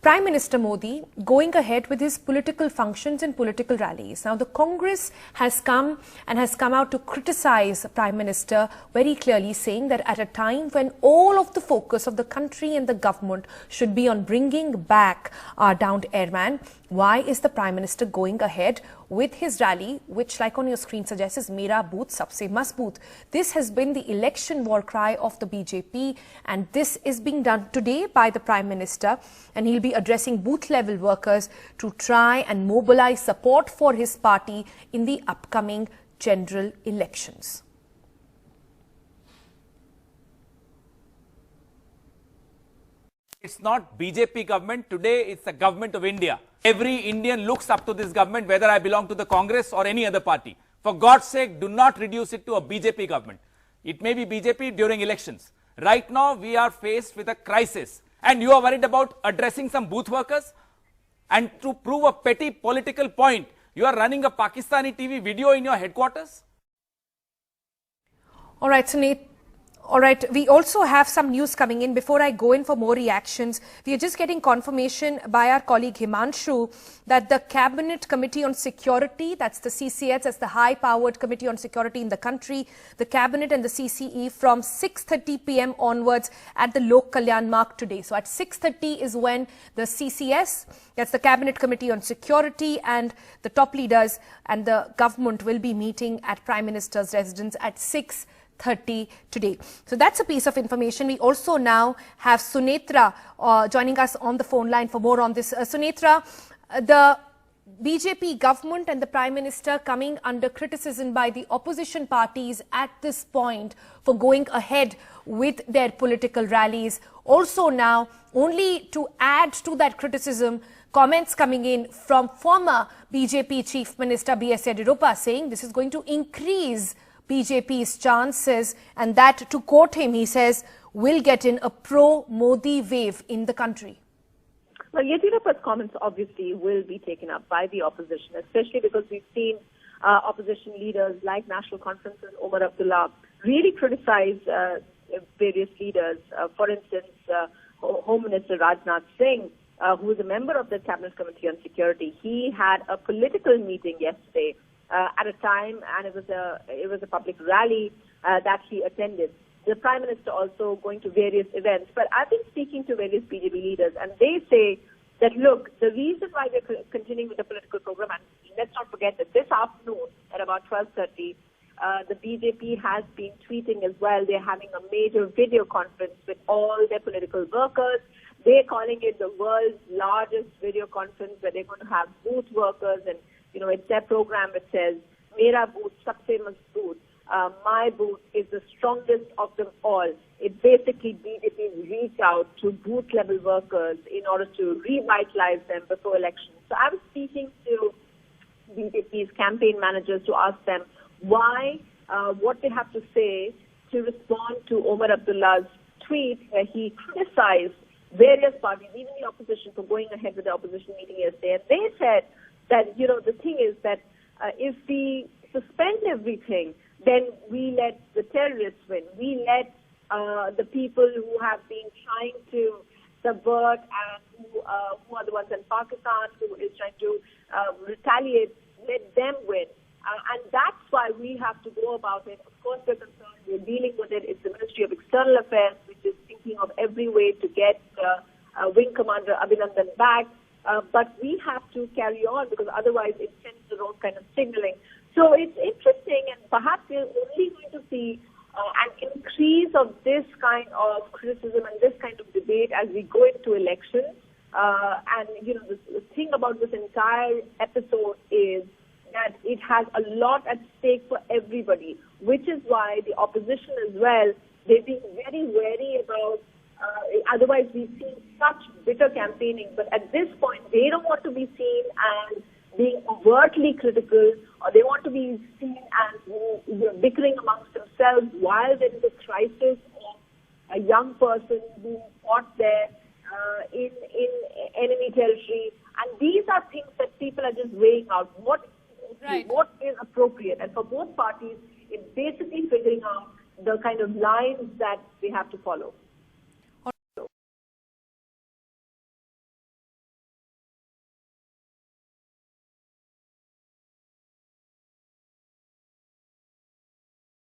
Prime Minister Modi going ahead with his political functions and political rallies. Now, the Congress has come out to criticize Prime Minister very clearly, saying that at a time when all of the focus of the country and the government should be on bringing back our downed airman, why is the Prime Minister going ahead with his rally, which, like on your screen suggests, is Mera Booth, Sabse Mazboot? This has been the election war cry of the BJP, and this is being done today by the Prime Minister, and he'll be addressing booth-level workers to try and mobilize support for his party in the upcoming general elections. It's not BJP government. Today, it's the government of India. Every Indian looks up to this government, whether I belong to the Congress or any other party. For God's sake, do not reduce it to a BJP government. It may be BJP during elections. Right now, we are faced with a crisis. And you are worried about addressing some booth workers? And to prove a petty political point, you are running a Pakistani TV video in your headquarters? All right, Sunit. All right, we also have some news coming in. Before I go in for more reactions, we are just getting confirmation by our colleague Himanshu that the Cabinet Committee on Security, that's the CCS, that's the high-powered committee on security in the country, the Cabinet and the CCE from 6:30 p.m. onwards at the Lok Kalyan Marg today. So at 6:30 is when the CCS, that's the Cabinet Committee on Security, and the top leaders and the government will be meeting at Prime Minister's residence at 6:30 today. So that's a piece of information. We also now have Sunetra joining us on the phone line for more on this. Sunetra, the BJP government and the Prime Minister coming under criticism by the opposition parties at this point for going ahead with their political rallies. Also now, only to add to that criticism, comments coming in from former BJP Chief Minister B.S. Yediyurappa saying this is going to increase BJP's chances, and that, to quote him, he says, will get in a pro-Modi wave in the country. Well, Yediyurappa's comments obviously will be taken up by the opposition, especially because we've seen opposition leaders like National Conference's Omar Abdullah really criticize various leaders. For instance, Home Minister Rajnath Singh, who is a member of the Cabinet Committee on Security, he had a political meeting yesterday at a time, and it was a public rally that he attended. The Prime Minister also going to various events. But I've been speaking to various BJP leaders, and they say that, look, the reason why we're continuing with the political program, and let's not forget that this afternoon at about 12:30, the BJP has been tweeting as well. They're having a major video conference with all their political workers. They're calling it the world's largest video conference, where they're going to have booth workers, and it's their program that says, Mera Booth, Sabse Mazboot. My booth is the strongest of them all. It's basically BJP's reach out to booth-level workers in order to revitalize them before elections. So I was speaking to BJP's campaign managers to ask them why, what they have to say to respond to Omar Abdullah's tweet, where he criticized various parties, even the opposition, for going ahead with the opposition meeting yesterday. And they said that, the thing is that if we suspend everything, then we let the terrorists win. We let the people who have been trying to subvert and who are the ones in Pakistan who is trying to retaliate, let them win. And that's why we have to go about it. Of course, we're concerned. We're dealing with it. It's the Ministry of External Affairs, which is thinking of every way to get Wing Commander Abhinandan back. But we have to carry on, because otherwise it sends the wrong kind of signaling. So it's interesting, and perhaps we're only going to see an increase of this kind of criticism and this kind of debate as we go into elections. And, the thing about this entire episode is that it has a lot at stake for everybody, which is why the opposition as well, they've been very wary about. Otherwise, we've seen such bitter campaigning. But at this point, they don't want to be seen as being overtly critical, or they want to be seen as bickering amongst themselves while there is a crisis of a young person being fought there in enemy territory. And these are things that people are just weighing out. What is appropriate? And for both parties, it's basically figuring out the kind of lines that they have to follow.